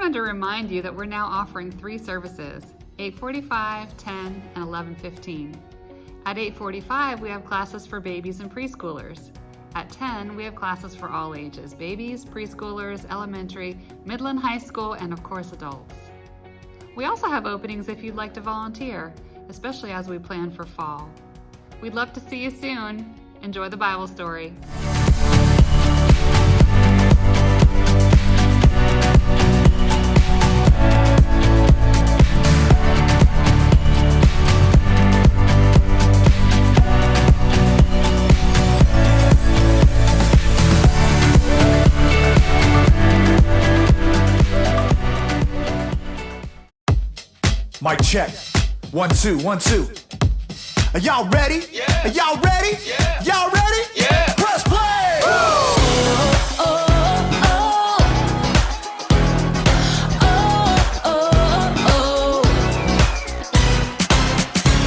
wanted to remind you that we're now offering 3 services, 8:45, 10, and 11:15. At 8:45, we have classes for babies and preschoolers. At 10, we have classes for all ages, babies, preschoolers, elementary, middle and high school, and of course adults. We also have openings if you'd like to volunteer, especially as we plan for fall. We'd love to see you soon. Enjoy the Bible story. Mic check. 1, 2, 1, 2. Are y'all ready? Yeah. Are y'all ready? Yeah. Y'all ready? Yeah. Press play.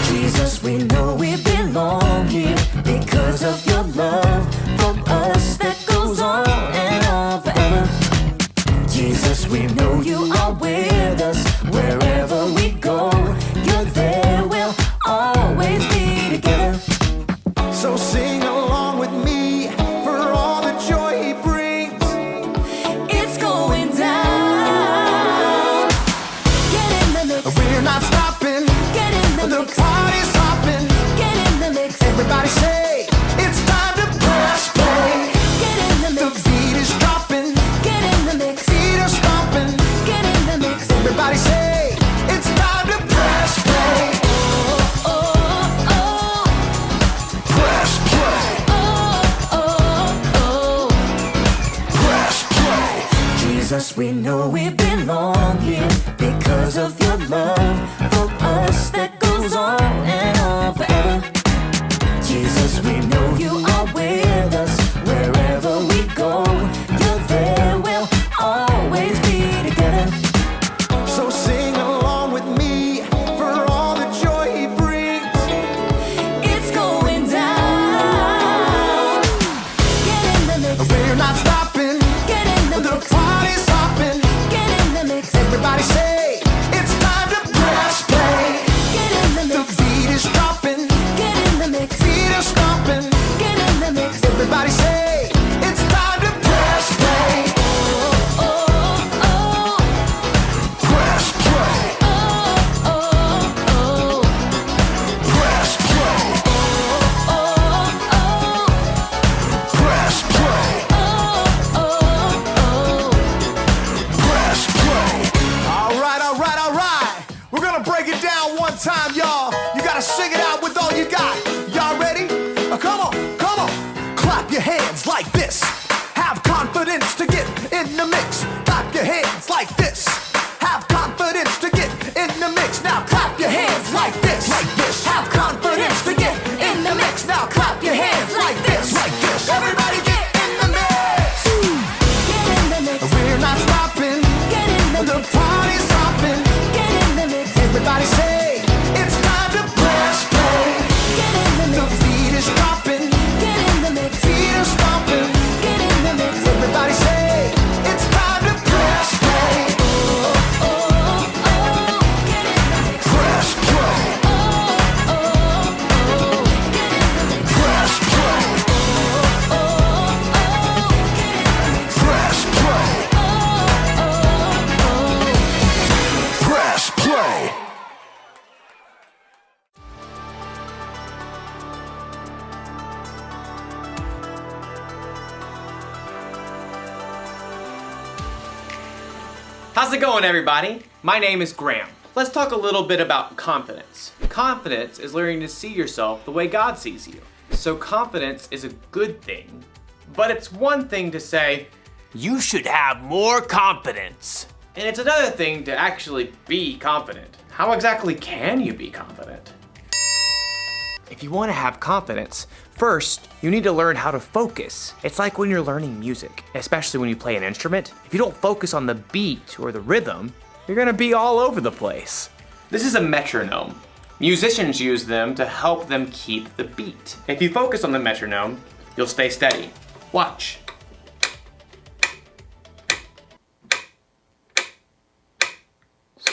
Jesus, we know we belong here because of your love for us that goes on and on forever. Jesus, we know you are with us wherever we go. You're there, we'll always be together. So sing along with me for all the joy he brings. It's going down. Get in the mix. We're not stopping. Get in the The mix. party's hopping. Get in the mix. Everybody say it's time to press play. Get in the The mix. beat is dropping. Get in the mix. Feet are stomping. Get in the mix. Everybody say it's time to press play. Oh, oh, oh. Press play. Oh, oh, oh. Press play. Jesus, we know we belong here because of your love for us that goes on and on forever. Jesus, we know you are with us wherever we go. You're there, we'll always be together. So sing along with me for all the joy he brings. It's going down. Get in the mix. We're not stopping. Get in the The mix. party's hopping. Get in the mix. Everybody say it's time to press play. Get in the The mix. beat is dropping. Get in the mix. Feet are stomping. Get in the mix. Everybody say it's time to press play. Oh, oh, oh. Press play. Oh, oh, oh. Press play. Oh, oh. Press play. Oh, oh, Press play. All right, all right, all right. We're gonna break it down one time, y'all. You gotta sing it out with all you got. Y'all ready? Come on, come on. Clap your hands like this. Have confidence to get in the mix. Clap your hands like this. Have confidence to get in the mix. Now clap your hands like this. Like this. Have confidence to get in the mix. Now clap your hands like this. Like this. Everybody get in the mix. Get in the mix. We're not stopping. Get in the The mix. party's hopping. Get in the mix. Everybody say it's time to press play. Get in the The mix. beat is dropping. Get in the mix. Feet are stomping. Get in the mix. Everybody say it's time to press play. Oh, oh, oh. Get in the mix. Press play. Oh, oh, oh. Get in the mix. Press play. Oh, oh. Get in the mix. Press play. Oh, oh, oh. Press play. How's it going, everybody? My name is Graham. Let's talk a little bit about confidence. Confidence is learning to see yourself the way God sees you. So confidence is a good thing, but it's one thing to say, you should have more confidence. And it's another thing to actually be confident. How exactly can you be confident? If you want to have confidence, first, you need to learn how to focus. It's like when you're learning music, especially when you play an instrument. If you don't focus on the beat or the rhythm, you're gonna be all over the place. This is a metronome. Musicians use them to help them keep the beat. If you focus on the metronome, you'll stay steady. Watch.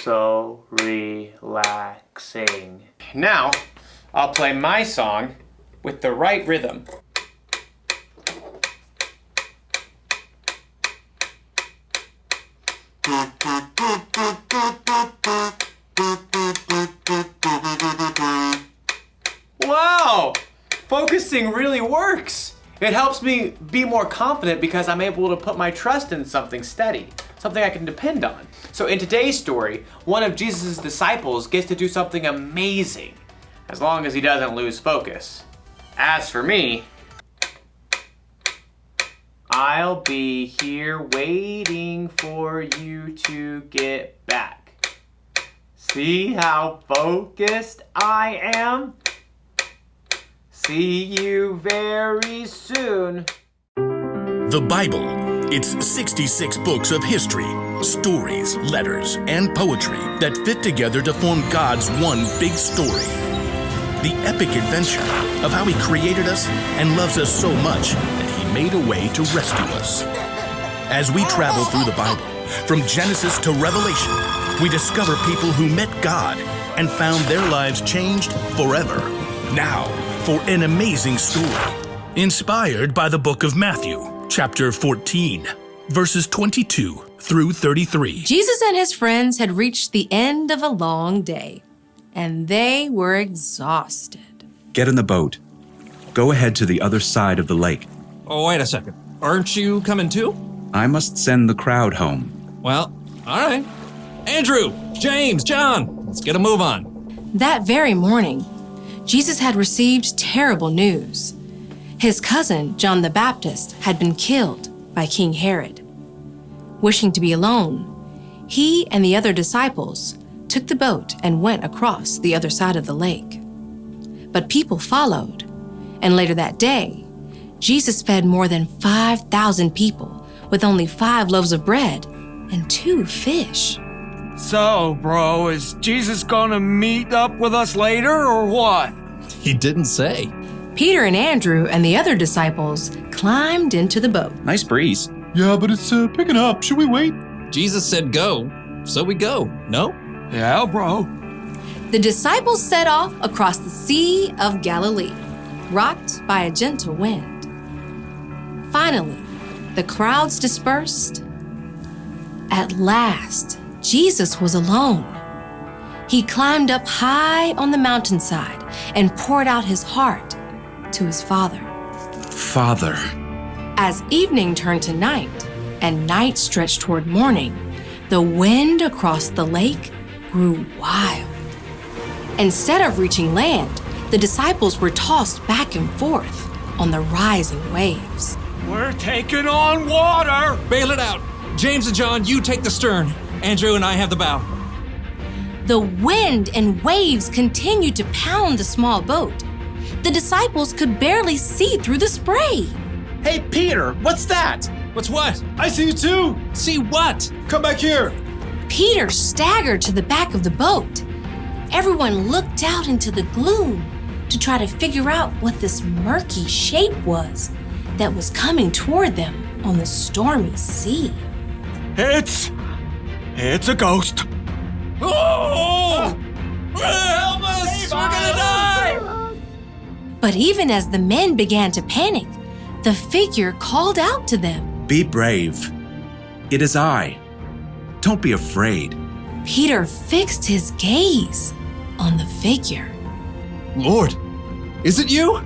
so relaxing. Now, I'll play my song with the right rhythm. Wow! Focusing really works. It helps me be more confident because I'm able to put my trust in something steady, something I can depend on. So in today's story, one of Jesus' disciples gets to do something amazing, as long as he doesn't lose focus. As for me, I'll be here waiting for you to get back. See how focused I am? See you very soon. The Bible. It's 66 books of history, stories, letters, and poetry that fit together to form God's one big story. The epic adventure of how He created us and loves us so much that He made a way to rescue us. As we travel through the Bible, from Genesis to Revelation, we discover people who met God and found their lives changed forever. Now, for an amazing story, inspired by the book of Matthew, chapter 14, verses 22 through 33. Jesus and his friends had reached the end of a long day, and they were exhausted. Get in the boat. Go ahead to the other side of the lake. Oh, wait a second. Aren't you coming too? I must send the crowd home. Well, all right. Andrew, James, John, let's get a move on. That very morning, Jesus had received terrible news. His cousin, John the Baptist, had been killed by King Herod. Wishing to be alone, he and the other disciples took the boat and went across the other side of the lake. But people followed, and later that day, Jesus fed more than 5,000 people with only 5 loaves of bread and 2 fish. So, bro, is Jesus gonna meet up with us later or what? He didn't say. Peter and Andrew and the other disciples climbed into the boat. Nice breeze. Yeah, but it's picking up. Should we wait? Jesus said go, so we go, no? Yeah, bro. The disciples set off across the Sea of Galilee, rocked by a gentle wind. Finally, the crowds dispersed. At last, Jesus was alone. He climbed up high on the mountainside and poured out his heart to his Father. Father. As evening turned to night and night stretched toward morning, the wind across the lake grew wild. Instead of reaching land, the disciples were tossed back and forth on the rising waves. We're taking on water! Bail it out. James and John, you take the stern. Andrew and I have the bow. The wind and waves continued to pound the small boat. The disciples could barely see through the spray. Hey, Peter, what's that? What's what? I see you too. See what? Come back here. Peter staggered to the back of the boat. Everyone looked out into the gloom to try to figure out what this murky shape was that was coming toward them on the stormy sea. It's a ghost. Oh! Help us! We're gonna die! But even as the men began to panic, the figure called out to them. Be brave. It is I. Don't be afraid. Peter fixed his gaze on the figure. Lord, is it you?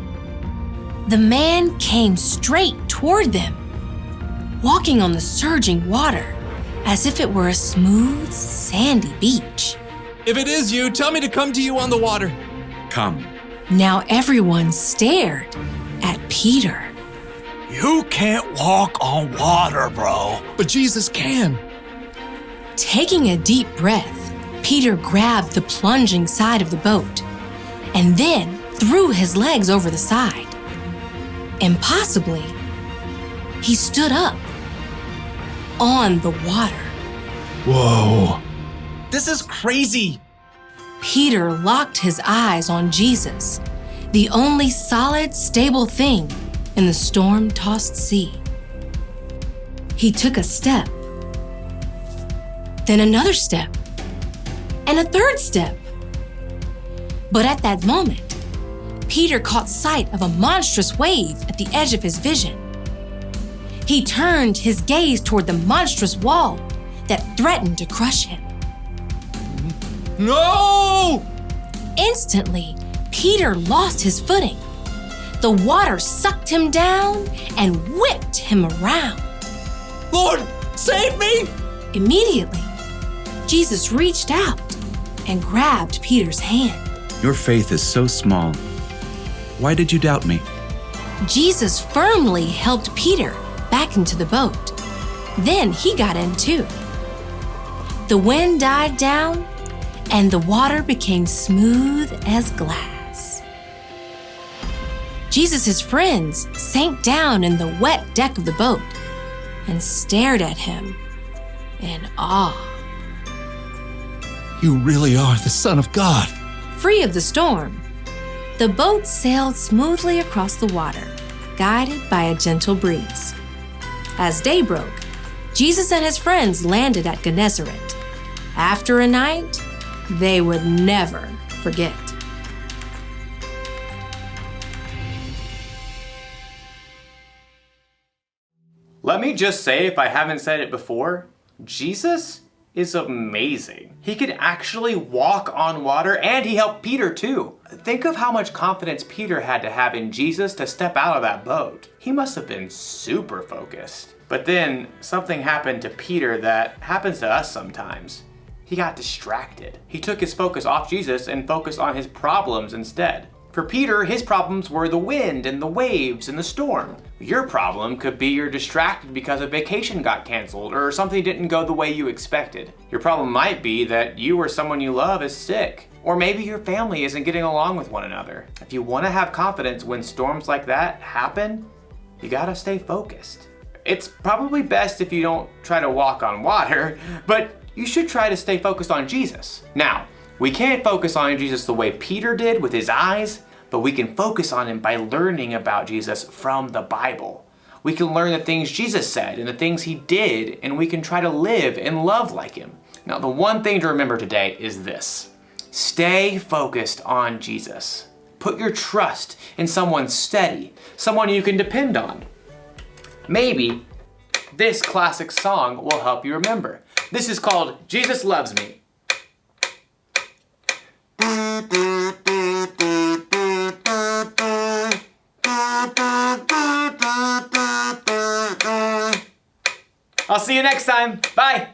The man came straight toward them, walking on the surging water as if it were a smooth, sandy beach. If it is you, tell me to come to you on the water. Come. Now everyone stared at Peter. You can't walk on water, bro. But Jesus can. Taking a deep breath, Peter grabbed the plunging side of the boat and then threw his legs over the side. Impossibly, he stood up on the water. Whoa. This is crazy. Peter locked his eyes on Jesus, the only solid, stable thing in the storm-tossed sea. He took a step, then another step, and a third step. But at that moment, Peter caught sight of a monstrous wave at the edge of his vision. He turned his gaze toward the monstrous wall that threatened to crush him. No! Instantly, Peter lost his footing. The water sucked him down and whipped him around. Lord, save me! Immediately, Jesus reached out and grabbed Peter's hand. Your faith is so small. Why did you doubt me? Jesus firmly helped Peter back into the boat. Then he got in too. The wind died down and the water became smooth as glass. Jesus' friends sank down in the wet deck of the boat and stared at him in awe. You really are the Son of God. Free of the storm, the boat sailed smoothly across the water, guided by a gentle breeze. As day broke, Jesus and his friends landed at Gennesaret. After a night they would never forget. Let me just say, if I haven't said it before, Jesus is amazing. He could actually walk on water, and he helped Peter too. Think of how much confidence Peter had to have in Jesus to step out of that boat. He must have been super focused. But then something happened to Peter that happens to us sometimes. He got distracted. He took his focus off Jesus and focused on his problems instead. For Peter, his problems were the wind and the waves and the storm. Your problem could be you're distracted because a vacation got canceled or something didn't go the way you expected. Your problem might be that you or someone you love is sick. Or maybe your family isn't getting along with one another. If you want to have confidence when storms like that happen, you gotta stay focused. It's probably best if you don't try to walk on water, but you should try to stay focused on Jesus. Now, we can't focus on Jesus the way Peter did with his eyes, but we can focus on him by learning about Jesus from the Bible. We can learn the things Jesus said and the things he did, and we can try to live and love like him. Now, the one thing to remember today is this: stay focused on Jesus. Put your trust in someone steady, someone you can depend on. Maybe this classic song will help you remember. This is called Jesus Loves Me. I'll see you next time. Bye.